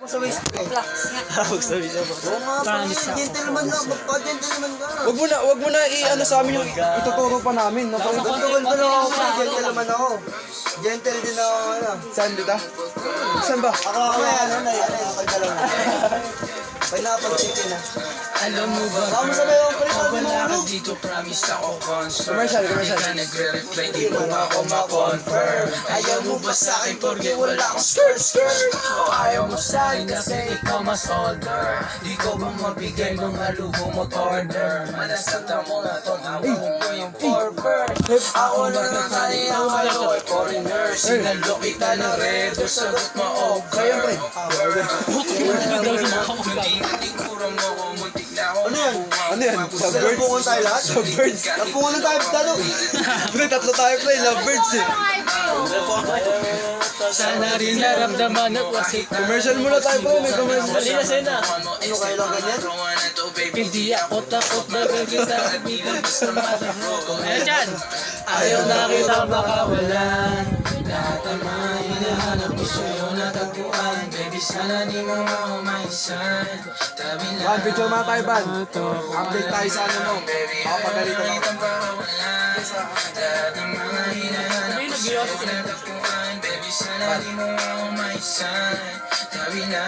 Sa waist ko. Huwag sabi siya ba? Oo nga pa, gentleman na, magpa-gentleman ka. Wag mo na i-ano sa amin yung ituturo pa namin. No? Gentleman pa lang ako, gentleman ako. Gentle din ako, ano. Saan dito? Saan ba? Ako ano, pagdalaw na. Pag napag-chicken na. Alam mo ba? Baka mo sabi yung palitan mo Wala ano. ka dito, promise ako concern. Commercial. Hindi ka nagre-reply, di mo ako ma-confirm. Ayaw mo ba sa'kin porque wala akong skirt? O ayaw mo sa'kin kasi ikaw mas older. Di ko ba mabigay mga luho mo order? Malasanta mo na tong awang mo yung forber. Ako na nakali ang kayo ay foreigner. Sinalo kita ng red, sagot mo over. Hindi kurang mo ko, muntik na ako. Ano yan? Lovebirds? Napungan tayo lahat? Lovebirds? Napungan tayo dalo. Pre, tatlo tayo pre. Lovebirds eh. Sana rin naramdaman at wasik. Commercial muna tayo pre. May commercial. Dali na sena. Ano kayo lang ganyan? Hindi ako takot na kita ibigan basta mataro. Ayan dyan! Ayaw na kita makawalan. Lahat ang mga hinahanap ko sa'yo natagpuan. Baby, sana di mo ako maisan. Tabi na Ban, picture mga tayo ban. Update tayo sa ano mo. Papagalitan ako. lahat ang mga hinahanap ko sa'yo natagpuan. Baby, sana di mo ako maisan. Tabi na